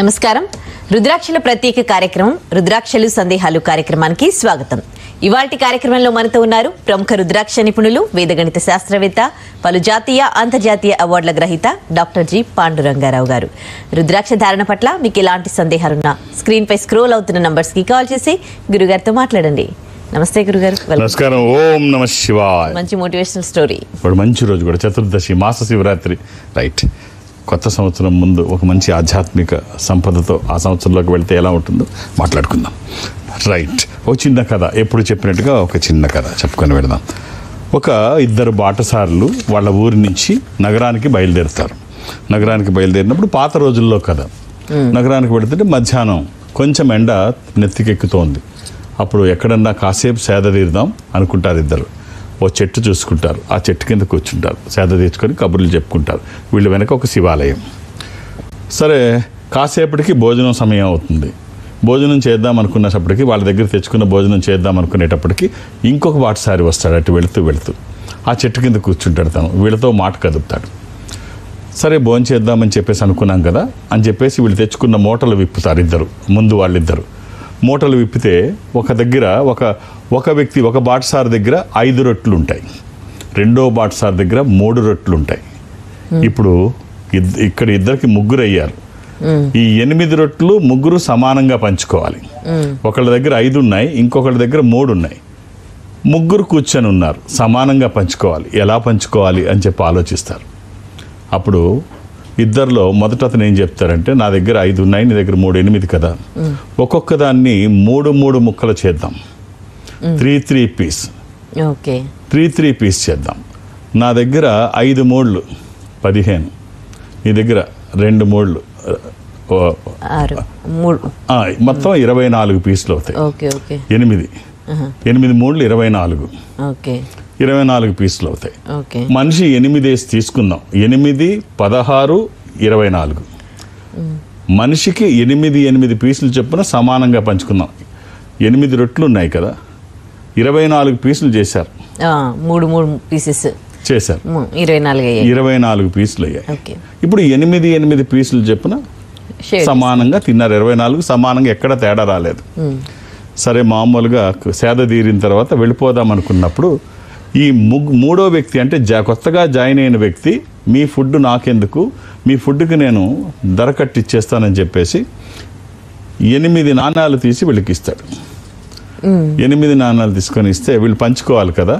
నమస్కారం. రుద్రాక్షల ప్రత్యేక కార్యక్రమం రుద్రాక్షలు సందేహాలు కార్యక్రమానికి స్వాగతం. ఇవాల్టి కార్యక్రమంలో మనతో ఉన్నారు ప్రముఖ రుద్రాక్ష నిపుణులు, వేదగణిత శాస్త్రవేత్త, పలు జాతీయ అంతర్జాతీయ అవార్డుల గ్రహీత డాక్టర్ జి పాండురంగారావు గారు. రుద్రాక్ష ధారణ పట్ల మీకు ఎలాంటి సందేహాలున్నా స్క్రీన్ పై స్క్రోల్ అవుతున్న నంబర్స్ కి కాల్ చేసి గురుగారితో మాట్లాడండి. నమస్తే గురుగారు. నమస్కారం. ఓం నమ శివాయ. మంచి మోటివేషనల్ స్టోరీ. మంచి రోజు కూడా చతుర్దశి, మాస శివరాత్రి. రైట్. కొత్త సంవత్సరం ముందు ఒక మంచి ఆధ్యాత్మిక సంపదతో ఆ సంవత్సరంలోకి వెళ్తే ఎలా ఉంటుందో మాట్లాడుకుందాం. రైట్. ఒక చిన్న కథ, ఎప్పుడు చెప్పినట్టుగా ఒక చిన్న కథ చెప్పుకొని వెళదాం. ఒక ఇద్దరు బాటసారులు వాళ్ళ ఊరి నుంచి నగరానికి బయలుదేరుతారు. నగరానికి బయలుదేరినప్పుడు పాత రోజుల్లో కథ. నగరానికి వెళుతుంటే మధ్యాహ్నం కొంచెం ఎండ నెత్తికెక్కుతోంది. అప్పుడు ఎక్కడన్నా కాసేపు సేద తీరుదాం అనుకుంటారు ఇద్దరు. ఓ చెట్టు చూసుకుంటారు, ఆ చెట్టు కింద కూర్చుంటారు, సేద తీర్చుకొని కబుర్లు చెప్పుకుంటారు. వీళ్ళు వెనక ఒక శివాలయం. సరే, కాసేపటికి భోజనం సమయం అవుతుంది. భోజనం చేద్దాం అనుకున్నప్పటికీ, వాళ్ళ దగ్గర తెచ్చుకున్న భోజనం చేద్దాం అనుకునేటప్పటికి ఇంకొక బాటసారి వస్తాడు. అటు వెళుతూ ఆ చెట్టు కింద కూర్చుంటాడు. తను వీళ్ళతో మాట కదుపుతాడు. సరే, భోజనం చేద్దామని చెప్పేసి అనుకున్నాం కదా అని చెప్పేసి వీళ్ళు తెచ్చుకున్న మూటలు విప్పుతారు ఇద్దరు. ముందు వాళ్ళిద్దరు మూటలు విప్పితే ఒక దగ్గర ఒక వ్యక్తి, ఒక బాటసారి దగ్గర 5 రొట్టెలు ఉంటాయి, రెండో బాటసారి దగ్గర 3 రొట్టెలు ఉంటాయి. ఇప్పుడు ఇక్కడ ఇద్దరికి 3 అయ్యారు. ఈ 8 రొట్టెలు ముగ్గురు సమానంగా పంచుకోవాలి. ఒకళ్ళ దగ్గర 5 ఉన్నాయి, ఇంకొకళ్ళ దగ్గర 3 ఉన్నాయి. ముగ్గురు కూర్చొని ఉన్నారు, సమానంగా పంచుకోవాలి. ఎలా పంచుకోవాలి అని చెప్పి ఆలోచిస్తారు. అప్పుడు ఇద్దరిలో మొదట అతను ఏం చెప్తారంటే, నా దగ్గర 5 ఉన్నాయి, నీ దగ్గర 3, 8 కదా, ఒక్కొక్క దాన్ని 3 ముక్కలు చేద్దాం. 3 పీస్. ఓకే. 3 పీస్ చేద్దాం. నా దగ్గర 5 మూళ్ళు 15, నీ దగ్గర 2 మూళ్ళు మొత్తం 24 పీసులు అవుతాయి. 8 మూళ్ళు 24. 24 పీసులు అవుతాయి. మనిషి 8 వేసి తీసుకుందాం. 8, 16, 24. మనిషికి 8 పీసులు చొప్పున సమానంగా పంచుకుందాం. 8 రొట్టెలు ఉన్నాయి కదా, 24 పీసులు చేశారు. 3 పీసెస్ చేశారు. 24 పీసులు అయ్యాయి. ఇప్పుడు 8 పీసులు చొప్పున సమానంగా తిన్నారు. 24 సమానంగా ఎక్కడ తేడా రాలేదు. సరే, మామూలుగా సేద తీరిన తర్వాత వెళ్ళిపోదాం అనుకున్నప్పుడు ఈ మూడో వ్యక్తి, అంటే కొత్తగా జాయిన్ అయిన వ్యక్తి, మీ ఫుడ్ నాకెందుకు, మీ ఫుడ్కి నేను ధర కట్టిచ్చేస్తానని చెప్పేసి 8 నాణాలు తీసి వీళ్ళకి ఇస్తాడు. 8 నాణాలు తీసుకొని ఇస్తే వీళ్ళు పంచుకోవాలి కదా.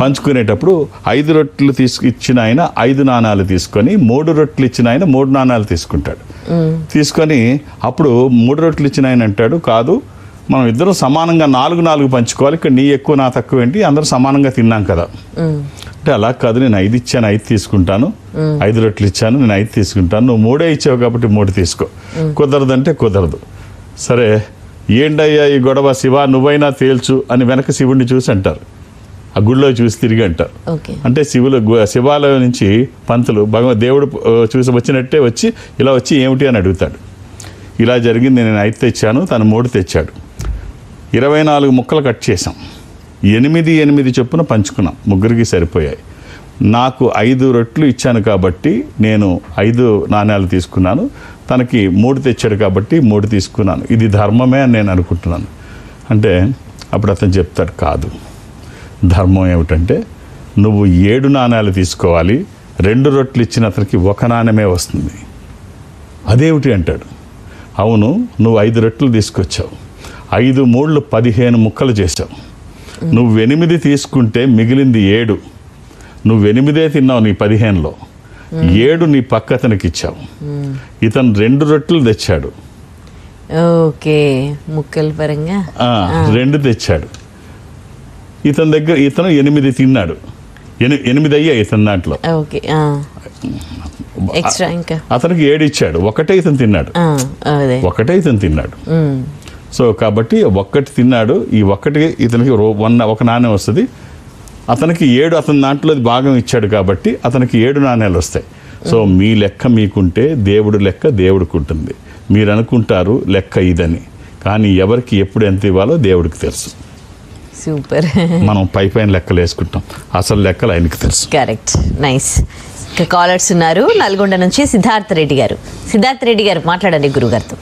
పంచుకునేటప్పుడు 5 రొట్టెలు ఇచ్చిన ఆయన 5 నాణాలు తీసుకొని, 3 రొట్టెలు ఇచ్చిన ఆయన 3 నాణాలు తీసుకుంటాడు. తీసుకొని అప్పుడు 3 రొట్టెలు ఇచ్చిన ఆయన అంటాడు, కాదు, మనం ఇద్దరం సమానంగా 4 పంచుకోవాలి, ఇక్కడ నీ ఎక్కువ నా తక్కువ ఏంటి, అందరూ సమానంగా తిన్నాం కదా. అంటే అలా కాదు, నేను 5 ఇచ్చాను, 5 తీసుకుంటాను. 5 రొట్టెలు ఇచ్చాను, నేను 5 తీసుకుంటాను. నువ్వు 3 ఇచ్చావు కాబట్టి 3 తీసుకో. కుదరదంటే కుదరదు. సరే, ఏంటయ్యా ఈ గొడవ, శివ నువ్వైనా తేల్చు అని వెనక శివుడిని చూసి అంటారు. ఆ గుడిలో చూసి తిరిగి అంటారు. అంటే శివాలయం నుంచి పంతులు దేవుడు చూసి వచ్చినట్టే ఇలా వచ్చి ఏమిటి అని అడుగుతాడు. ఇలా జరిగింది, నేను 5 తెచ్చాను, తను 3 తెచ్చాడు. 24 ముక్కలు కట్ చేసాం. 8 చొప్పున పంచుకున్నాం, ముగ్గురికి సరిపోయాయి. నాకు 5 రొట్టెలు ఇచ్చాను కాబట్టి నేను 5 నాణ్యాలు తీసుకున్నాను, తనకి 3 తెచ్చాడు కాబట్టి 3 తీసుకున్నాను. ఇది ధర్మమే అని నేను అనుకుంటున్నాను. అంటే అప్పుడు అతను చెప్తాడు, కాదు, ధర్మం ఏమిటంటే నువ్వు 7 నాణ్యాలు తీసుకోవాలి, 2 రొట్టెలు ఇచ్చిన అతనికి 1 నాణ్యమే వస్తుంది. అదేమిటి అంటాడు. అవును, నువ్వు 5 రొట్టెలు తీసుకొచ్చావు, 5 మూళ్ళు 15 ముక్కలు చేసావు. నువ్వు 8 తీసుకుంటే మిగిలింది 7. నువ్వు 8 తిన్నావు నీ 15లో, 7 నీ పక్క అతనికి ఇచ్చావు. ఇతను 2 రొట్టెలు తెచ్చాడు. ఓకే, ముక్కల పరంగా 2 తెచ్చాడు. ఇతను 8 తిన్నాడు. 8 అయ్యాయి ఇతని దాంట్లో. అతనికి 7 ఇచ్చాడు, 1 ఇతను తిన్నాడు. 1 ఇతను తిన్నాడు. సో కాబట్టి 1 తిన్నాడు. ఈ 1 ఇతనికి 1 నాణ్యం వస్తుంది. అతనికి 7 అతని దాంట్లో భాగం ఇచ్చాడు కాబట్టి అతనికి 7 నాణ్యాలు వస్తాయి. సో మీ లెక్క మీకుంటే దేవుడు లెక్క దేవుడికి ఉంటుంది. మీరు అనుకుంటారు లెక్క ఇదని, కానీ ఎవరికి ఎప్పుడు ఎంత ఇవ్వాలో దేవుడికి తెలుసు. సూపర్. మనం పైన లెక్కలు వేసుకుంటాం, అసలు లెక్కలు ఆయనకి తెలుసు. కరెక్ట్. నైస్. ఇక కాలర్స్ ఉన్నారు. నల్గొండ నుంచి సిద్ధార్థ రెడ్డి గారు. సిద్ధార్థ రెడ్డి గారు మాట్లాడండి గురుగారితో.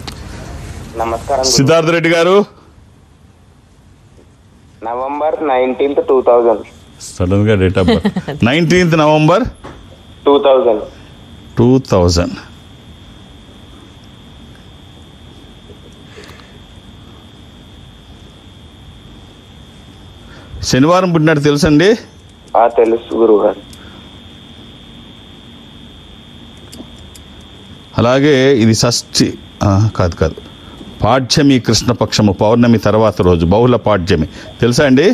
నమస్కారం. సిద్ధార్థ రెడ్డి గారు, నవంబర్ 19th 2000. సడన్ గా date of birth 19th November 2000. శనివారం పుట్టినట్టు తెలుసండి? తెలుసు గురుగారు. అలాగే ఇది షష్ఠి కాదు పాడ్యమి, కృష్ణపక్షము, పౌర్ణమి తర్వాత రోజు, బహుళ పాడ్యమి. తెలుసా అండి?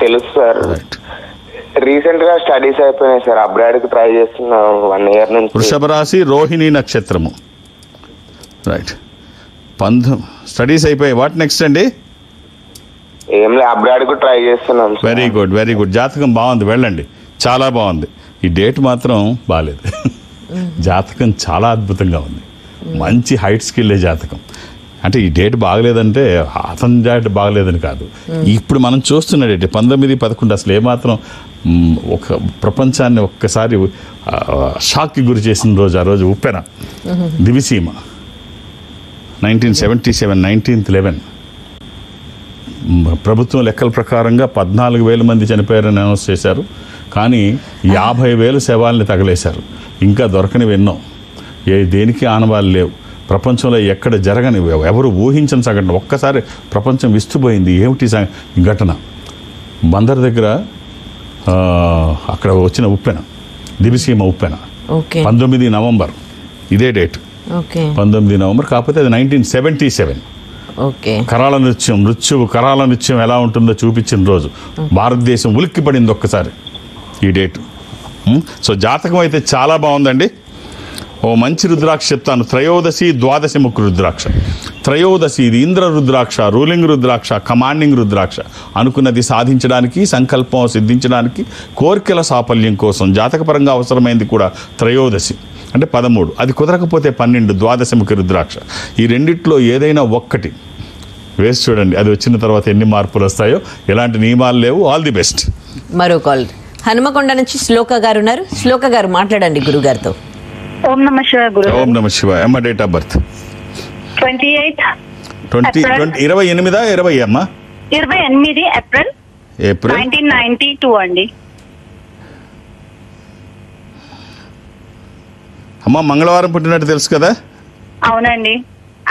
తెలుసు సార్. రైట్. రీసెంట్ గా స్టడీస్ అయిపోయినాయి సార్. అబ్రాడ్ కి ట్రై చేస్తున్నాం 1 year నుంచి. వృషభ రాశి, రోహిణి నక్షత్రము. రైట్. స్టడీస్ అయిపోయాయి. వాట్ నెక్స్ట్ అండి? ఏం లేదు, అబ్రాడ్ కు ట్రై చేస్తున్నాం. Very good, very good. జాతకం బాగుంది, వెళ్ళండి. చాలా బాగుంది. ఈ డేట్ మాత్రం బాగాలేదు. జాతకం చాలా అద్భుతంగా ఉంది. మంచి హైట్స్కి వెళ్ళే జాతకం. అంటే ఈ డేట్ బాగలేదంటే అతని డేట్ బాగలేదని కాదు, ఇప్పుడు మనం చూస్తున్న డేట్ 19-11 అసలు ఏమాత్రం ఒక ప్రపంచాన్ని ఒక్కసారి షాక్కి గురి చేసిన రోజు ఆ రోజు. ఉప్పెన దివిసీమ 1977 19/11. ప్రభుత్వం లెక్కల ప్రకారంగా 14,000 మంది చనిపోయారని అనౌన్స్ చేశారు. కానీ 50,000 శవాల్ని తగలేశారు. ఇంకా దొరకనివి ఎన్నో. దేనికి ఆనవాళ్ళు లేవు. ప్రపంచంలో ఎక్కడ జరగని, ఎవరు ఊహించని సంఘటన. ఒక్కసారి ప్రపంచం విస్తుపోయింది. ఏమిటి ఘటన? బందర్ దగ్గర అక్కడ వచ్చిన ఉప్పెన, దివిసీమ ఉప్పెన. 19 నవంబర్, ఇదే డేట్. 19 నవంబర్. కాకపోతే అది 1977. కరాళ నృత్యం, కరాళ నృత్యం ఎలా ఉంటుందో చూపించిన రోజు. భారతదేశం ఉలిక్కి పడింది ఒక్కసారి ఈ డేటు. సో జాతకం అయితే చాలా బాగుందండి. ఓ మంచి రుద్రాక్ష చెప్తాను. త్రయోదశి, ద్వాదశి ముఖ రుద్రాక్ష. త్రయోదశి ఇది ఇంద్ర రుద్రాక్ష, రూలింగ్ రుద్రాక్ష, కమాండింగ్ రుద్రాక్ష. అనుకున్నది సాధించడానికి, సంకల్పం సిద్ధించడానికి, కోరికల సాఫల్యం కోసం జాతకపరంగా అవసరమైంది కూడా త్రయోదశి అంటే 13. అది కుదరకపోతే 12 ద్వాదశముఖి రుద్రాక్ష. ఈ రెండిట్లో ఏదైనా ఒక్కటి వేసి చూడండి. అది వచ్చిన తర్వాత ఎన్ని మార్పులు వస్తాయో. ఎలాంటి నియమాలు లేవు. All the best. మరో కాల్ హనుమకొండ నుంచి శ్లోక గారు ఉన్నారు. శ్లోక గారు మాట్లాడండి గురుగారితో. ఓం నమ శివాయ గురు. ఓం నమ శివాయ. అమ్మ డేట్ ఆఫ్ బర్త్ 28 28 అమ్మా 28 ఏప్రిల్ ఏప్రిల్ 1992 అండి. అమ్మ మంగళవారం పుట్టినట్టు తెలుసు కదా? అవునండి.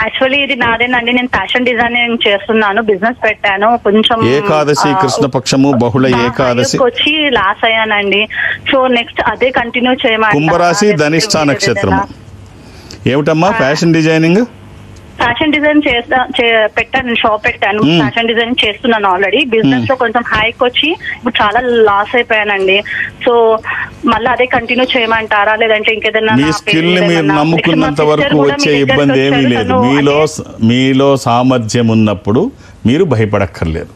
యాక్చువల్లీ ఇది నాదేనండి. నేను ఫ్యాషన్ డిజైనింగ్ చేస్తున్నాను, బిజినెస్ పెట్టాను. కొంచెం ఏకాదశి, కృష్ణపక్షము, బహుళ ఏకాదశి వచ్చి లాస్ అయ్యానండి. సో నెక్స్ట్ అదే కంటిన్యూ చేయమంటారా? కుంభరాశి, ధనిష్ట నక్షత్రము. ఏమిటమ్మా ఫ్యాషన్ డిజైనింగ్? ఫ్యాషన్ డిజైన్ పెట్టాను, షాప్ పెట్టాను. ఫ్యాషన్ డిజైన్ చేస్తున్నాను ఆల్రెడీ. బిజినెస్ లో కొంచెం హైక్ వచ్చి ఇప్పుడు చాలా లాస్ అయిపోయానండి. సో మళ్ళీ అదే కంటిన్యూ చేయమంటారా, లేదంటే ఇంకేదైనా? మీ స్కిల్ ని మీరు నమ్ముకున్నంత వరకు వచ్చే ఇబ్బంది ఏమీ లేదు. మీలో సామర్థ్యం ఉన్నప్పుడు మీరు భయపడక్కర్లేదు.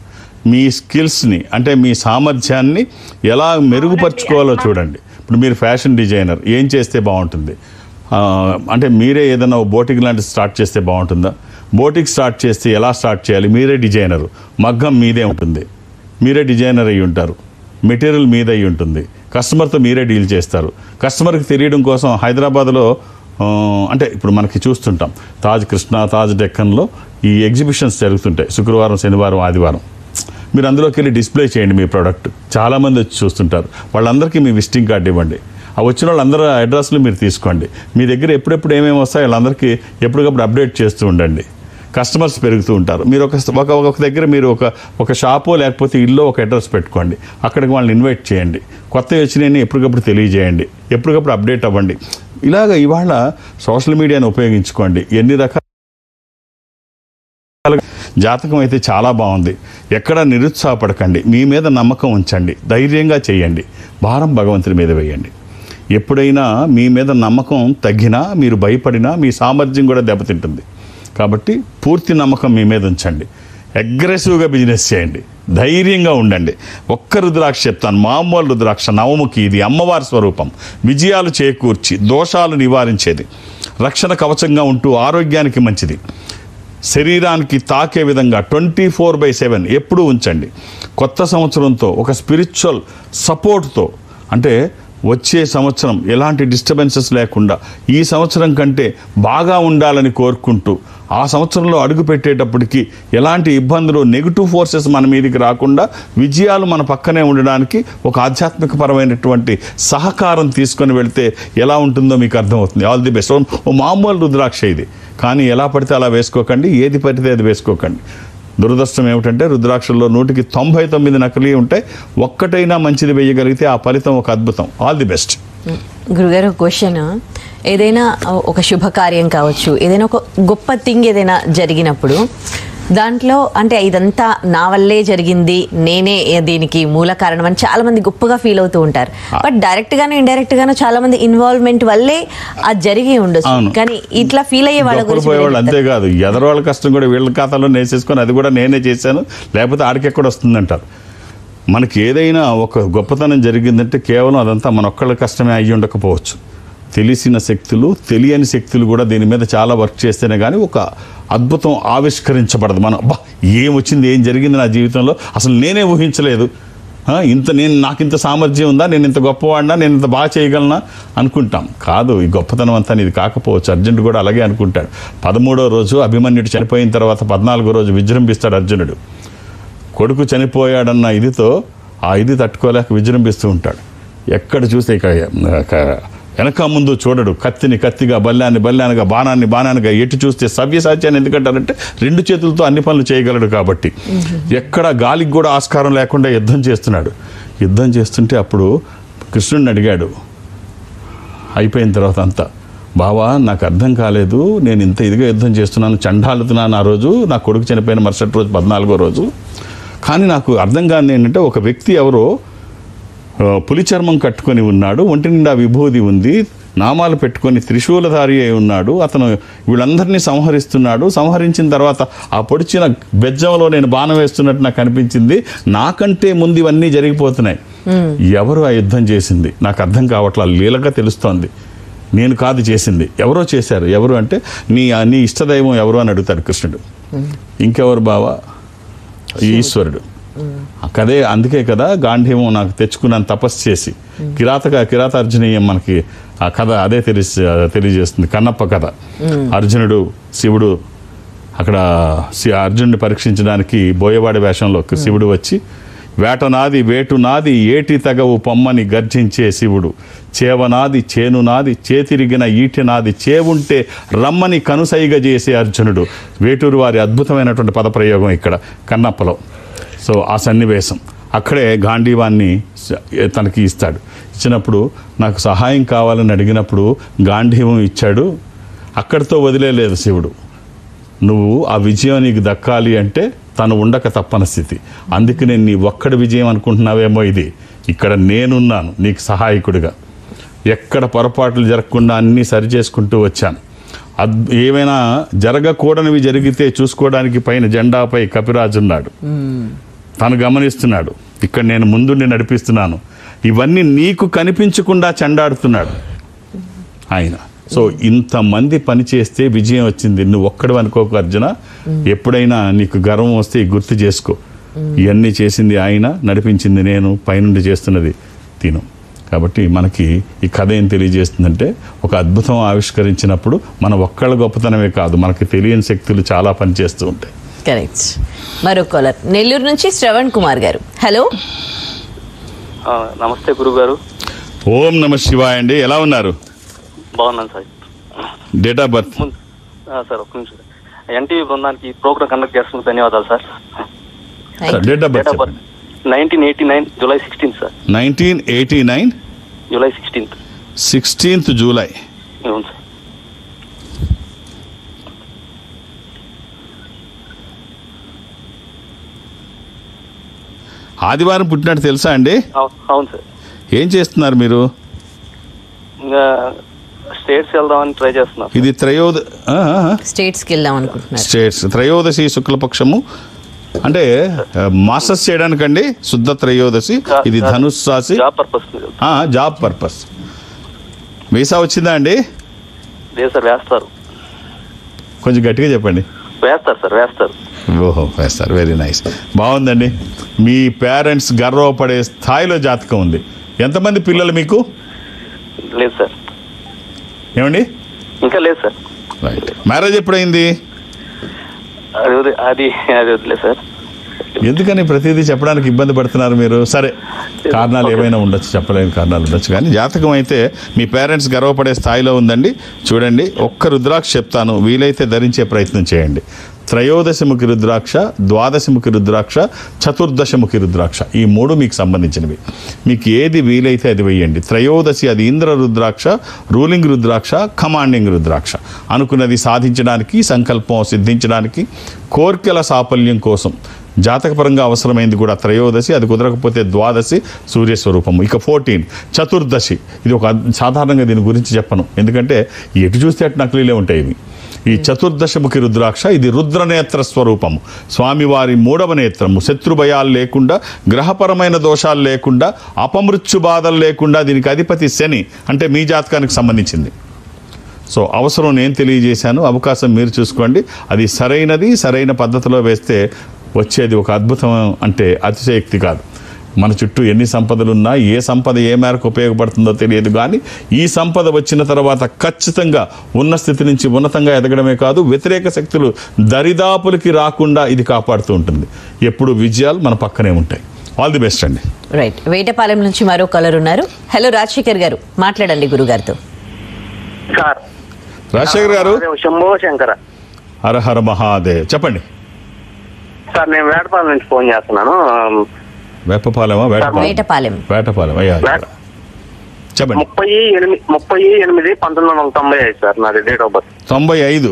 మీ స్కిల్స్ని అంటే మీ సామర్థ్యాన్ని ఎలా మెరుగుపరుచుకోవాలో చూడండి. ఇప్పుడు మీరు ఫ్యాషన్ డిజైనర్, ఏం చేస్తే బాగుంటుంది? అంటే మీరే ఏదైనా బోటిక్ లాంటిది స్టార్ట్ చేస్తే బాగుంటుందా? బోటిక్ స్టార్ట్ చేస్తే ఎలా స్టార్ట్ చేయాలి? మీరే డిజైనరు, మగ్గం మీదే ఉంటుంది, మీరే డిజైనర్ అయ్యి ఉంటారు, మెటీరియల్ మీద అయ్యి ఉంటుంది, కస్టమర్తో మీరే డీల్ చేస్తారు. కస్టమర్కి తెలియడం కోసం హైదరాబాద్లో అంటే ఇప్పుడు మనకి చూస్తుంటాం తాజ్ కృష్ణ, తాజ్ డెక్కన్లో ఈ ఎగ్జిబిషన్స్ జరుగుతుంటాయి శుక్రవారం, శనివారం, ఆదివారం. మీరు అందులోకి వెళ్ళి డిస్ప్లే చేయండి మీ ప్రోడక్ట్. చాలామంది వచ్చి చూస్తుంటారు. వాళ్ళందరికీ మీ విజిటింగ్ కార్డు ఇవ్వండి. ఆ వచ్చిన వాళ్ళందరూ అడ్రస్లు మీరు తీసుకోండి. మీ దగ్గర ఎప్పుడెప్పుడు ఏమేమి వస్తాయో వాళ్ళందరికీ ఎప్పటికప్పుడు అప్డేట్ చేస్తూ ఉండండి. కస్టమర్స్ పెరుగుతూ ఉంటారు. మీరు ఒక దగ్గర మీరు ఒక షాపో లేకపోతే ఇల్లు ఒక అడ్రస్ పెట్టుకోండి. అక్కడికి వాళ్ళని ఇన్వైట్ చేయండి. కొత్తవి వచ్చినాయని ఎప్పటికప్పుడు తెలియజేయండి. ఎప్పటికప్పుడు అప్డేట్ అవ్వండి. ఇలాగ ఇవాళ సోషల్ మీడియాను ఉపయోగించుకోండి. ఎన్ని రకాల జాతకం అయితే చాలా బాగుంది. ఎక్కడ నిరుత్సాహపడకండి. మీ మీద నమ్మకం ఉంచండి. ధైర్యంగా చేయండి. భారం భగవంతుని మీద వేయండి. ఎప్పుడైనా మీ మీద నమ్మకం తగ్గినా, మీరు భయపడినా మీ సామర్థ్యం కూడా దెబ్బతింటుంది. కాబట్టి పూర్తి నమ్మకం మీ మీద ఉంచండి. అగ్రెసివ్గా బిజినెస్ చేయండి. ధైర్యంగా ఉండండి. ఒక్క రుద్రాక్ష చెప్తాను, మామూలు రుద్రాక్ష, నవముఖి. ఇది అమ్మవారి స్వరూపం. విజయాలు చేకూర్చి దోషాలు నివారించేది, రక్షణ కవచంగా ఉంటూ ఆరోగ్యానికి మంచిది, శరీరానికి తాకే విధంగా 24/7 ఎప్పుడూ ఉంచండి. కొత్త సంవత్సరంతో ఒక స్పిరిచువల్ సపోర్ట్తో, అంటే వచ్చే సంవత్సరం ఎలాంటి డిస్టర్బెన్సెస్ లేకుండా ఈ సంవత్సరం కంటే బాగా ఉండాలని కోరుకుంటూ ఆ సంవత్సరంలో అడుగు పెట్టేటప్పటికి ఎలాంటి ఇబ్బందులు నెగిటివ్ ఫోర్సెస్ మన మీదకి రాకుండా విజయాలు మన పక్కనే ఉండడానికి ఒక ఆధ్యాత్మికపరమైనటువంటి సహకారం తీసుకొని వెళ్తే ఎలా ఉంటుందో మీకు అర్థమవుతుంది. All the best. ఓ మామూలు రుద్రాక్ష ఇది, కానీ ఎలా పడితే అలా వేసుకోకండి, ఏది పడితే అది వేసుకోకండి. దురదృష్టం ఏమిటంటే రుద్రాక్షల్లో 199 నకిలీ ఉంటాయి, ఒక్కటైనా మంచిది వేయగలిగితే ఆ ఫలితం ఒక అద్భుతం. All the best. గురుగారు క్వశ్చన్, ఏదైనా ఒక శుభకార్యం కావచ్చు, ఏదైనా ఒక గొప్ప థింగ్ ఏదైనా జరిగినప్పుడు దాంట్లో అంటే ఇదంతా నా వల్లే జరిగింది, నేనే దీనికి మూల కారణం అని చాలా మంది గొప్పగా ఫీల్ అవుతూ ఉంటారు. బట్ డైరెక్ట్ గాను ఇండైరెక్ట్ గాను చాలా మంది ఇన్వాల్వ్మెంట్ వల్లే అది జరిగి ఉండొచ్చు. కానీ ఇట్లా ఫీల్ అయ్యే వాళ్ళ గురించి అంతేకాదు, ఎదరవాళ్ళ కష్టం కూడా వీళ్ళ ఖాతాలో నేసేసుకొని అది కూడా నేనే చేశాను లేకపోతే ఆడికెక్కడ వస్తుందంటారు. మనకి ఏదైనా ఒక గొప్పతనం జరిగిందంటే కేవలం అదంతా మన ఒక్కళ్ళ కష్టమే అయ్యి ఉండకపోవచ్చు. తెలిసిన శక్తులు, తెలియని శక్తులు కూడా దీని మీద చాలా వర్క్ చేస్తేనే కానీ ఒక అద్భుతం ఆవిష్కరించబడదు. మనం ఏం వచ్చింది, ఏం జరిగింది నా జీవితంలో, అసలు నేనే ఊహించలేదు, నాకు ఇంత సామర్థ్యం ఉందా, నేను ఇంత గొప్పవాడినా, నేను ఇంత బాగా చేయగలనా అనుకుంటాం. కాదు, ఈ గొప్పతనం అంతా ఇది కాకపోవచ్చు. అర్జునుడు కూడా అలాగే అనుకుంటాడు. 13వ రోజు అభిమన్యుడు చనిపోయిన తర్వాత 14వ రోజు విజృంభిస్తాడు అర్జునుడు. కొడుకు చనిపోయాడన్న ఇదితో ఆ ఇది తట్టుకోలేక విజృంభిస్తూ ఉంటాడు. ఎక్కడ చూస్తే ఇక వెనక ముందు చూడడు. కత్తిని కత్తిగా, బల్లాన్ని బల్లానిగా, బాణాన్ని బాణానిగా, ఎటు చూస్తే సవ్యసాధ్యాన్ని ఎందుకంటారంటే 2 చేతులతో అన్ని పనులు చేయగలడు కాబట్టి. ఎక్కడ గాలికి కూడా ఆస్కారం లేకుండా యుద్ధం చేస్తున్నాడు. యుద్ధం చేస్తుంటే అప్పుడు కృష్ణుడిని అడిగాడు అయిపోయిన తర్వాత అంతా, బావా నాకు అర్థం కాలేదు, నేను ఇంత ఇదిగా యుద్ధం చేస్తున్నాను, చండాలుతున్నాను ఆ రోజు, నా కొడుకు చనిపోయిన మరుసటి రోజు 14వ రోజు. కానీ నాకు అర్థం కాని ఏంటంటే ఒక వ్యక్తి ఎవరో పులి చర్మం కట్టుకొని ఉన్నాడు, ఒంటి నిండా విభూది ఉంది, నామాలు పెట్టుకొని త్రిశూలధారి అయి ఉన్నాడు, అతను వీళ్ళందరినీ సంహరిస్తున్నాడు. సంహరించిన తర్వాత ఆ పొడిచిన బెజ్జంలో నేను బాణం వేస్తున్నట్టు నాకు అనిపించింది. నాకంటే ముందు ఇవన్నీ జరిగిపోతున్నాయి. ఎవరు ఆ యుద్ధం చేసింది నాకు అర్థం కావట్లా, లీలగా తెలుస్తోంది. నేను కాదు చేసింది, ఎవరో చేశారు. ఎవరు అంటే నీ ఇష్టదైవం ఎవరు అని అడుగుతాడు కృష్ణుడు. ఇంకెవరు బావా? ఈశ్వరుడు. కదే, అందుకే కదా గాంధీవం నాకు తెచ్చుకున్నాను తపస్సు చేసి. కిరాతార్జునీయం మనకి ఆ కథ అదే తెలియజేస్తుంది, కన్నప్ప కథ. అర్జునుడు, శివుడు అక్కడ అర్జునుడిని పరీక్షించడానికి బోయవాడి వేషంలో శివుడు వచ్చి, వేటనాది వేటునాది ఏటి తగవు పొమ్మని గర్జించే శివుడు, చేవనాది చేనునాది చేతిరిగిన ఈటినాది చేవుంటే రమ్మని కనుసైగ చేసే అర్జునుడు. వేటూరు వారి అద్భుతమైనటువంటి పదప్రయోగం ఇక్కడ కన్నప్పలో. సో ఆ సన్నివేశం అక్కడే గాంధీవాన్ని తనకి ఇస్తాడు. ఇచ్చినప్పుడు నాకు సహాయం కావాలని అడిగినప్పుడు గాంధీవం ఇచ్చాడు. అక్కడితో వదిలేదు శివుడు. నువ్వు ఆ విజయం నీకు దక్కాలి అంటే తను ఉండక తప్పని స్థితి. అందుకే నేను నీ ఒక్కడి విజయం అనుకుంటున్నావేమో, ఇది ఇక్కడ నేనున్నాను నీకు సహాయకుడిగా. ఎక్కడ పొరపాట్లు జరగకుండా అన్నీ సరి చేసుకుంటూ వచ్చాను. ఏమైనా జరగకూడనివి జరిగితే చూసుకోవడానికి పైన జెండాపై కపిరాజు ఉన్నాడు, తను గమనిస్తున్నాడు. ఇక్కడ నేను ముందుండి నడిపిస్తున్నాను. ఇవన్నీ నీకు కనిపించకుండా చెండాడుతున్నాడు ఆయన. సో ఇంతమంది పని చేస్తే విజయం వచ్చింది. నువ్వు ఒక్కడు అనుకోకు అర్జున, ఎప్పుడైనా నీకు గర్వం వస్తే గుర్తు చేసుకో. ఇవన్నీ చేసింది ఆయన, నడిపించింది నేను, పైనుండి చేస్తున్నది తిను. కాబట్టి మనకి ఈ కథ ఏం తెలియజేస్తుందంటే, ఒక అద్భుతం ఆవిష్కరించినప్పుడు మన ఒక్కళ్ళ గొప్పతనమే కాదు, మనకి తెలియని శక్తులు చాలా పనిచేస్తూ ఉంటాయి. కరెక్ట్. మరో కాలర్ నెల్లూరు నుంచి శ్రవణ్ కుమార్ గారు. హలో. నమస్తే గురువు గారు. ఓం నమ శివాయ అండి, ఎలా ఉన్నారు? బాగున్నాను sir. Date of birth sir ఒక్క నిమిషం. ఎన్టీవీ బృందానికి ప్రోగ్రామ్ కండక్ట్ చేస్తున్నందుకు ధన్యవాదాలు sir. Date of birth 1989 July 16 sir. 1989 July 16th July. అవును సార్. ఆదివారం పుట్టినట్టు తెలుసా అండి? అవును సార్. ఏం చేస్తున్నారు మీరు? ఇంకా స్టేట్స్ వెళ్దామని ట్రై చేస్తున్నారు. ఇది స్టేట్స్కి వెళ్దాం అనుకుంటున్నారు. స్టేట్స్ త్రయోదశి శుక్లపక్షము అంటే మాస్టర్స్ చేయడానికండి, శుద్ధ త్రయోదశి. ఇది ధనుస్ రాశి, జాబ్ పర్పస్. వీసా వచ్చిందా అండి? లేదు సార్, వేస్తారు. కొంచెం గట్టిగా చెప్పండి. వేస్తారు సార్, వేస్తారు. ఓహో, వేస్తారు. వెరీ నైస్, బాగుందండి. మీ పేరెంట్స్ గర్వపడే స్థాయిలో జాతకం ఉంది. ఎంతమంది పిల్లలు మీకు? లేదు సార్. ఏమండి? ఇంకా లేదు సార్. రైట్. మ్యారేజ్ ఎప్పుడైంది? అది వదిలేదు సార్. ఎందుకని ప్రతిదీ చెప్పడానికి ఇబ్బంది పడుతున్నారు మీరు? సరే, కారణాలు ఏమైనా ఉండొచ్చు, చెప్పలేని కారణాలు ఉండొచ్చు, కానీ జాతకం అయితే మీ పేరెంట్స్ గర్వపడే స్థాయిలో ఉందండి. చూడండి, ఒక్క రుద్రాక్ష చెప్తాను, వీలైతే ధరించే ప్రయత్నం చేయండి. త్రయోదశముఖి రుద్రాక్ష, ద్వాదశముఖి రుద్రాక్ష, చతుర్దశముఖి రుద్రాక్ష, ఈ 3 మీకు సంబంధించినవి. మీకు ఏది వీలైతే అది వేయండి. త్రయోదశి అది ఇంద్ర రుద్రాక్ష, రూలింగ్ రుద్రాక్ష, కమాండింగ్ రుద్రాక్ష. అనుకున్నది సాధించడానికి, సంకల్పం సిద్ధించడానికి, కోర్కెల సాఫల్యం కోసం జాతకపరంగా అవసరమైంది కూడా త్రయోదశి. అది కుదరకపోతే ద్వాదశి సూర్యస్వరూపము. ఇక 14 చతుర్దశి. ఇది ఒక సాధారణంగా దీని గురించి చెప్పను, ఎందుకంటే ఎటు చూస్తే అటు నకిలీలే ఉంటాయి ఇవి. ఈ చతుర్దశముఖి రుద్రాక్ష ఇది రుద్రనేత్ర స్వరూపము. స్వామివారి 3వ నేత్రము. శత్రుభయాలు లేకుండా, గ్రహపరమైన దోషాలు లేకుండా, అపమృత్యు బాధలు లేకుండా, దీనికి అధిపతి శని, అంటే మీ జాతకానికి సంబంధించింది. సో అవసరం నేను తెలియజేశాను, అవకాశం మీరు చూసుకోండి. అది సరైన పద్ధతిలో వేస్తే వచ్చేది ఒక అద్భుతం, అంటే అతిశయక్తి కాదు. మన చుట్టూ ఎన్ని సంపదలున్నా ఏ సంపద ఏ మేరకు ఉపయోగపడుతుందో తెలియదు, కానీ ఈ సంపద వచ్చిన తర్వాత ఖచ్చితంగా ఉన్న స్థితి నుంచి ఉన్నతంగా ఎదగడమే కాదు, వ్యతిరేక శక్తులు దరిదాపులకి రాకుండా ఇది కాపాడుతూ ఉంటుంది. ఎప్పుడు విజయాలు మన పక్కనే ఉంటాయి. ఆల్ ది బెస్ట్ అండి. రైట్. వేటపాలెం నుంచి మరో కలర్ ఉన్నారు. హలో రాజశేఖర్ గారు, మాట్లాడండి గురుగారితో. సార్ రాజశేఖర్ గారు, శంభో శంకర. హర హర మహాదేవ్. చెప్పండి సార్, నేను వేటపాలెం నుంచి ఫోన్ చేస్తున్నాను. వేపపాలెమా? వేటపాలెం అయ్యా, చెప్పండి. 30/8/1995 సార్ నాది డేట్ ఆఫ్ బర్త్. 95.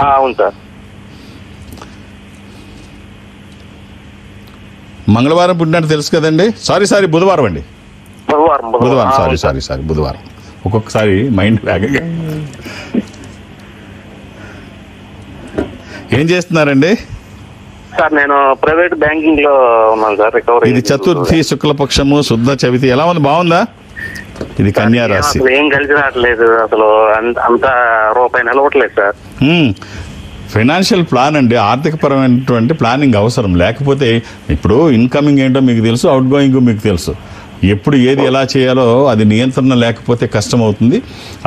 అవును సార్. మంగళవారం పుట్టినట్టు తెలుసు కదండి. సారీ బుధవారం అండి. బుధవారం సారీ బుధవారం. ఒక్కొక్కసారి మైండ్ వేగంగా. ఏం చేస్తున్నారండి? సార్ నేను ప్రైవేట్ బ్యాంకింగ్ లో ఉన్నాను సార్. రికవరీ. ఇది చతుర్థి శుక్లపక్షము శుద్ధ చవితి. ఎలా ఉంది? బాగుందా? ఇది కన్యా రాశి. ఏం కలిసి రావట్లేదు అసలు, అంత రూపాయి నిలవట్లేదు సార్. ఫైనాన్షియల్ ప్లాన్ అండి, ఆర్థికపరమైనటువంటి ప్లానింగ్ అవసరం. లేకపోతే ఇప్పుడు ఇన్కమింగ్ ఏంటో మీకు తెలుసు, అవుట్ గోయింగ్ మీకు తెలుసు. ఎప్పుడు ఏది ఎలా చేయాలో అది నియంత్రణ లేకపోతే కష్టమవుతుంది.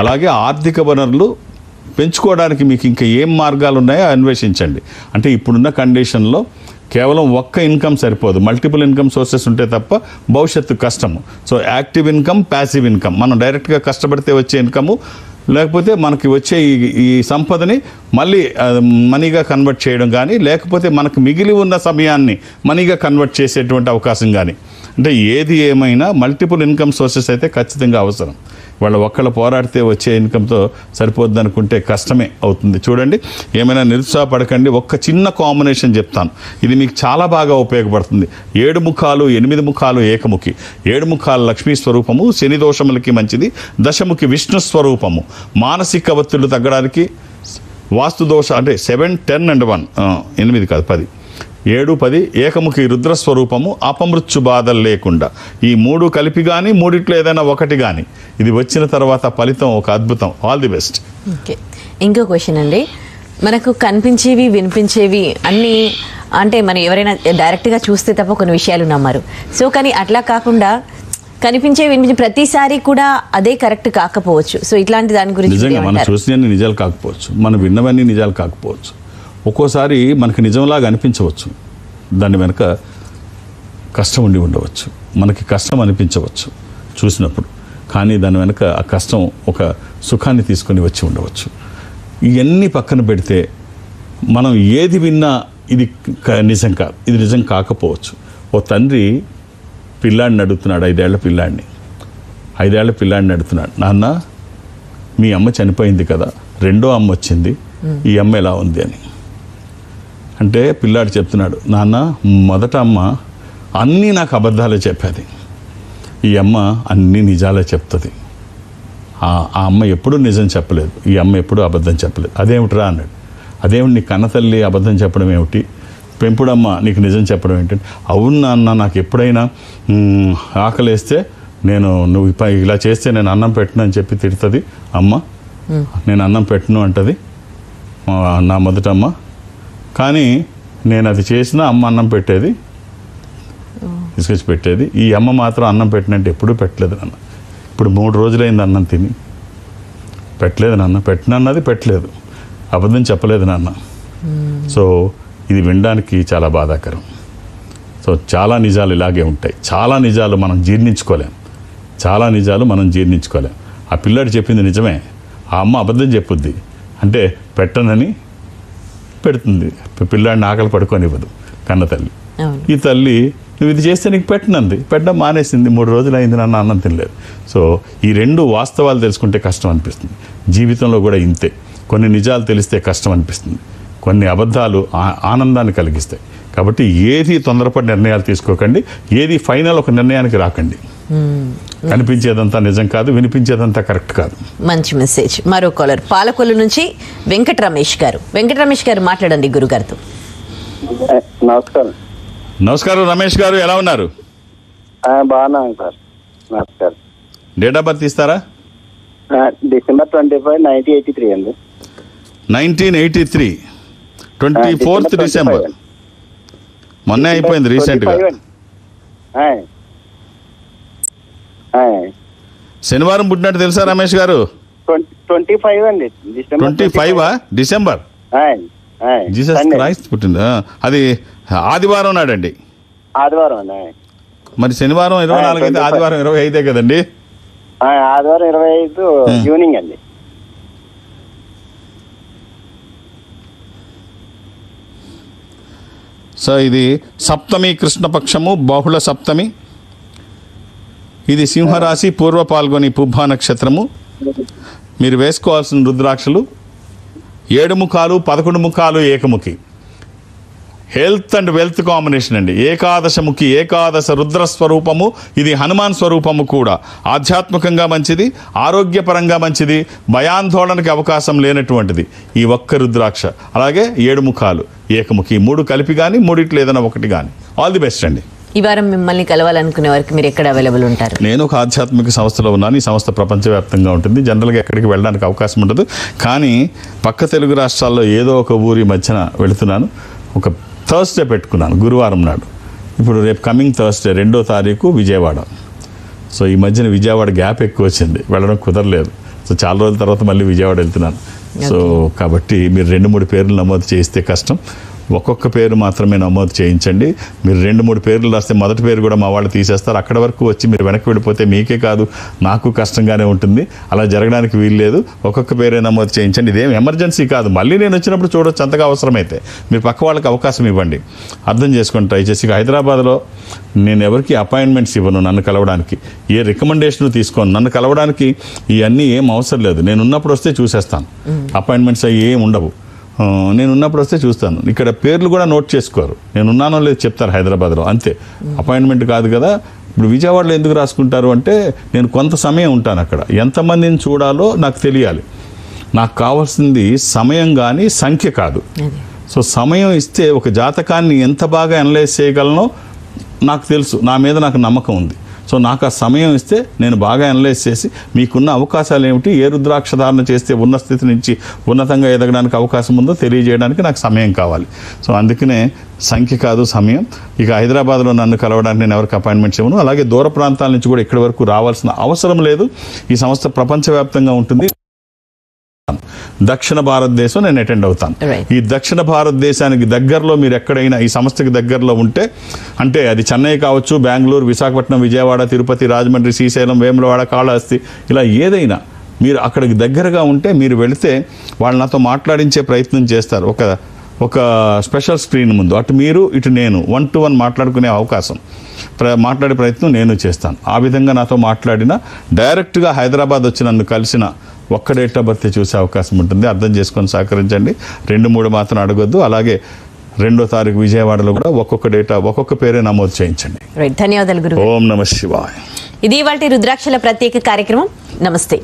అలాగే ఆర్థిక వనరులు పెంచుకోవడానికి మీకు ఇంకా ఏం మార్గాలు ఉన్నాయో అన్వేషించండి. అంటే ఇప్పుడున్న కండిషన్లో కేవలం ఒక్క ఇన్కమ్ సరిపోదు, మల్టిపుల్ ఇన్కమ్ సోర్సెస్ ఉంటే తప్ప భవిష్యత్తు కష్టము. So active income, passive income, మనం డైరెక్ట్గా కష్టపడితే వచ్చే ఇన్కము, లేకపోతే మనకి వచ్చే ఈ సంపదని మళ్ళీ మనీగా కన్వర్ట్ చేయడం కానీ, లేకపోతే మనకు మిగిలి ఉన్న సమయాన్ని మనీగా కన్వర్ట్ చేసేటువంటి అవకాశం కానీ, అంటే ఏది ఏమైనా మల్టిపుల్ ఇన్కమ్ సోర్సెస్ అయితే ఖచ్చితంగా అవసరం. వాళ్ళు ఒక్కళ్ళు పోరాడితే వచ్చే ఇన్కమ్తో సరిపోద్ది అనుకుంటే కష్టమే అవుతుంది. చూడండి, ఏమైనా నిరుత్సాహపడకండి. ఒక్క చిన్న కాంబినేషన్ చెప్తాను, ఇది మీకు చాలా బాగా ఉపయోగపడుతుంది. 7 ముఖాలు 8 ముఖాలు ఏకముఖి. 7 ముఖాలు లక్ష్మీ స్వరూపము, శని దోషములకి మంచిది. దశముఖి విష్ణు స్వరూపము, మానసిక ఒత్తిళ్లు తగ్గడానికి. వాస్తు దోష అంటే 7, 10 and 1, 8 కాదు 10, 7, 10 ఏకముఖి రుద్రస్వరూపము, అపమృత్యు బాధలు లేకుండా. ఈ 3 కలిపి కానీ, మూడిట్లో ఏదైనా ఒకటి కానీ ఇది వచ్చిన తర్వాత ఫలితం ఒక అద్భుతం. All the best. ఓకే, ఇంకో క్వశ్చన్ అండి. మనకు కనిపించేవి వినిపించేవి అన్నీ, అంటే మనం ఎవరైనా డైరెక్ట్గా చూస్తే తప్ప కొన్ని విషయాలు నమ్మరు. సో కానీ అట్లా కాకుండా కనిపించే వినిపించే ప్రతిసారి కూడా అదే కరెక్ట్ కాకపోవచ్చు. సో ఇట్లాంటి దాని గురించి నిజంగా మనం చూసినవన్నీ నిజాలు కాకపోవచ్చు, మనం విన్నవన్నీ నిజాలు కాకపోవచ్చు. ఒక్కోసారి మనకు నిజంలాగా అనిపించవచ్చు, దాని వెనుక కష్టం ఉండి ఉండవచ్చు. మనకి కష్టం అనిపించవచ్చు చూసినప్పుడు, కానీ దాని వెనుక ఆ కష్టం ఒక సుఖాన్ని తీసుకొని వచ్చి ఉండవచ్చు. ఇవన్నీ పక్కన పెడితే మనం ఏది విన్నా ఇది నిజం కాదు, ఇది నిజం కాకపోవచ్చు. ఓ తండ్రి పిల్లాడిని అడుగుతున్నాడు, 5 ఏళ్ల పిల్లాడిని. 5 ఏళ్ల పిల్లాడిని అడుగుతున్నాడు, నాన్న మీ అమ్మ చనిపోయింది కదా, రెండో అమ్మ వచ్చింది, ఈ అమ్మ ఎలా ఉంది అని. అంటే పిల్లాడు చెప్తున్నాడు, నాన్న మొదట అమ్మ అన్నీ నాకు అబద్ధాలే చెప్పేది, ఈ అమ్మ అన్నీ నిజాలే చెప్తుంది. ఆ అమ్మ ఎప్పుడూ నిజం చెప్పలేదు, ఈ అమ్మ ఎప్పుడూ అబద్ధం చెప్పలేదు. అదేమిట్రా అన్నాడు. అదేమిటి నీ కన్నతల్లి అబద్ధం చెప్పడం ఏమిటి, పెంపుడమ్మ నీకు నిజం చెప్పడం ఏంటంటే, అవును నాన్న నాకు ఎప్పుడైనా ఆకలేస్తే నువ్వు ఇలా చేస్తే నేను అన్నం పెట్టను అని చెప్పి తిడుతుంది అమ్మ, నేను అన్నం పెట్టను అంటది నా మొదటమ్మ, కానీ నేను అది చేసినా అమ్మ అన్నం పెట్టేది, తీసుకొచ్చి పెట్టేది. ఈ అమ్మ మాత్రం అన్నం పెట్టినంటే ఎప్పుడూ పెట్టలేదు నాన్న. ఇప్పుడు 3 రోజులైంది అన్నం తిని. పెట్టలేదు నాన్న, పెట్టినన్నది పెట్టలేదు, అబద్ధం చెప్పలేదు నాన్న. సో ఇది వినడానికి చాలా బాధాకరం. సో చాలా నిజాలు ఇలాగే ఉంటాయి. చాలా నిజాలు మనం జీర్ణించుకోలేం. ఆ పిల్లాడు చెప్పింది నిజమే, ఆ అమ్మ అబద్ధం చెప్పుద్ది అంటే పెట్టనని పెడుతుంది. పిల్లాడిని ఆకలి పడుకోనివ్వదు కన్న తల్లి. ఈ తల్లి నువ్వు ఇది చేస్తే నీకు పెట్టనంది, పెట్టడం మానేసింది. 3 రోజులు అయింది నాన్న, అన్నం తినలేదు. సో ఈ 2 వాస్తవాలు తెలుసుకుంటే కష్టం అనిపిస్తుంది. జీవితంలో కూడా ఇంతే. కొన్ని నిజాలు తెలిస్తే కష్టం అనిపిస్తుంది, కొన్ని అబద్ధాలు ఆనందాన్ని కలిగిస్తాయి. కాబట్టి ఏది తొందరపడి నిర్ణయాలు తీసుకోకండి, ఏది ఫైనల్ ఒక నిర్ణయానికి రాకండి. కనిపించేదంతా నిజం కాదు, వినిపించేదంతా కరెక్ట్ కాదు. మంచి మెసేజ్. మరో కాలర్ పాలకొల్లు నుంచి వెంకట రమేష్ గారు మాట్లాడండి గురుగారితో. నమస్కారం రమేష్ గారు, ఎలా ఉన్నారు? బాగున్నాను సార్. నమస్కారం. డేట్ ఆఫ్ బర్త్ ఇస్తారా? December 25, 1983 అండి. 1983 24th December. మొన్నే అయిపోయింది రీసెంట్గా. శనివారం పుట్టినట్టు తెలుసా రమేష్ గారు? 25 అండి. 25 డిసెంబర్. జీసస్ క్రైస్ట్ పుట్టింది. అది ఆదివారం నాడండి. ఆదివారం అండి. మరి శనివారం 24 అయితే ఆదివారం 25 కదండి. ఆదివారం 25 ఈవినింగ్ అండి. సో ఇది సప్తమి, కృష్ణపక్షము, బహుళ సప్తమి. ఇది సింహరాశి, పూర్వ పాల్గొని పుబ్బా నక్షత్రము. మీరు వేసుకోవాల్సిన రుద్రాక్షలు 7 ముఖాలు, 11 ముఖాలు, ఏకముఖి. హెల్త్ అండ్ వెల్త్ కాంబినేషన్ అండి. ఏకాదశముఖి, ఏకాదశ రుద్ర స్వరూపము. ఇది హనుమాన్ స్వరూపము కూడా. ఆధ్యాత్మికంగా మంచిది, ఆరోగ్యపరంగా మంచిది, భయాందోళనకి అవకాశం లేనటువంటిది ఈ ఒక్క రుద్రాక్ష. అలాగే 7 ముఖాలు, ఏకముఖి, 3 కలిపి కానీ 3 ఏదైనా 1 కానీ. ఆల్ ది బెస్ట్ అండి. ఈ వారం మిమ్మల్ని కలవాలనుకునే వారికి మీరు ఎక్కడ అవైలబుల్ ఉంటారు? నేను ఒక ఆధ్యాత్మిక సంస్థలో ఉన్నాను. ఈ సంస్థ ప్రపంచవ్యాప్తంగా ఉంటుంది. జనరల్గా ఎక్కడికి వెళ్ళడానికి అవకాశం ఉండదు. కానీ పక్క తెలుగు రాష్ట్రాల్లో ఏదో ఒక ఊరి మధ్యన వెళుతున్నాను. ఒక థర్స్డే పెట్టుకున్నాను, గురువారం నాడు. ఇప్పుడు రేపు కమింగ్ థర్స్డే 2వ తారీఖు విజయవాడ. సో ఈ మధ్యన విజయవాడ గ్యాప్ ఎక్కువ వచ్చింది, వెళ్ళడం కుదరలేదు. సో చాలా రోజుల తర్వాత మళ్ళీ విజయవాడ వెళ్తున్నాను. సో కాబట్టి మీరు 2-3 పేర్లు నమోదు చేయిస్తే కష్టం. ఒక్కొక్క పేరు మాత్రమే నమోదు చేయించండి. మీరు 2-3 పేర్లు రాస్తే మొదటి పేరు కూడా మా వాళ్ళు తీసేస్తారు. అక్కడ వరకు వచ్చి మీరు వెనక్కి వెళ్ళిపోతే మీకే కాదు నాకు కష్టంగానే ఉంటుంది. అలా జరగడానికి వీల్లేదు. ఒక్కొక్క పేరే నమోదు చేయించండి. ఇదేం ఎమర్జెన్సీ కాదు. మళ్ళీ నేను వచ్చినప్పుడు చూడొచ్చు, అంతగా అవసరమైతే. మీరు పక్క వాళ్ళకి అవకాశం ఇవ్వండి. అర్థం చేసుకొని ట్రై చేసి. హైదరాబాద్లో నేను ఎవరికి అపాయింట్మెంట్స్ ఇవ్వను. నన్ను కలవడానికి ఏ రికమెండేషన్ తీసుకోను. నన్ను కలవడానికి ఇవన్నీ ఏం అవసరం లేదు. నేను ఉన్నప్పుడు వస్తే చూసేస్తాను. అపాయింట్మెంట్స్ అవి ఏం ఉండవు. నేను ఉన్నప్పుడు వస్తే చూస్తాను. ఇక్కడ పేర్లు కూడా నోట్ చేసుకోరు. నేను ఉన్నానో లేదు చెప్తారు హైదరాబాద్లో, అంతే. అపాయింట్మెంట్ కాదు కదా. ఇప్పుడు విజయవాడలో ఎందుకు రాసుకుంటారు అంటే నేను కొంత సమయం ఉంటాను అక్కడ. ఎంతమందిని చూడాలో నాకు తెలియాలి. నాకు కావాల్సింది సమయం కానీ సంఖ్య కాదు. సో సమయం ఇస్తే ఒక జాతకాన్ని ఎంత బాగా అనలైజ్ చేయగలనో నాకు తెలుసు. నా మీద నాకు నమ్మకం ఉంది. సో నాకు ఆ సమయం ఇస్తే నేను బాగా అనలైజ్ చేసి మీకున్న అవకాశాలు ఏమిటి, ఏ రుద్రాక్ష ధారణ చేస్తే ఉన్న స్థితి నుంచి ఉన్నతంగా ఎదగడానికి అవకాశం ఉందో తెలియజేయడానికి నాకు సమయం కావాలి. సో అందుకనే సంఖ్య కాదు, సమయం. ఇక హైదరాబాద్లో నన్ను కలవడానికి నేను ఎవరికి అపాయింట్మెంట్స్ ఇవ్వను. అలాగే దూర ప్రాంతాల నుంచి కూడా ఇక్కడి వరకు రావాల్సిన అవసరం లేదు. ఈ సంస్థ ప్రపంచవ్యాప్తంగా ఉంటుంది. దక్షిణ భారతదేశం నేను అటెండ్ అవుతాను. ఈ దక్షిణ భారతదేశానికి దగ్గరలో మీరు ఎక్కడైనా ఈ సంస్థకి దగ్గరలో ఉంటే, అంటే అది చెన్నై కావచ్చు, బెంగళూరు, విశాఖపట్నం, విజయవాడ, తిరుపతి, రాజమండ్రి, శ్రీశైలం, వేములవాడ, కాళహస్తి, ఇలా ఏదైనా మీరు అక్కడికి దగ్గరగా ఉంటే మీరు వెళితే వాళ్ళు నాతో మాట్లాడించే ప్రయత్నం చేస్తారు. ఒక స్పెషల్ స్క్రీన్ ముందు అటు మీరు ఇటు నేను 1-to-1 మాట్లాడుకునే అవకాశం, మాట్లాడే ప్రయత్నం నేను చేస్తాను. ఆ విధంగా నాతో మాట్లాడిన డైరెక్ట్గా హైదరాబాద్ వచ్చి నన్ను కలిసిన ఒక్క డేట్ ఆఫ్ బర్త్ చూసే అవకాశం ఉంటుంది. అర్థం చేసుకొని సహకరించండి. 2-3 మాత్రం అడగొద్దు. అలాగే 2వ తారీఖు విజయవాడలో కూడా ఒక్కొక్క పేరే నమోదు చేయించండి. ధన్యవాదాలు గురు. ఓం నమః శివాయ. ఇది ఇవాల్టి రుద్రాక్షల ప్రత్యేక కార్యక్రమం. నమస్తే.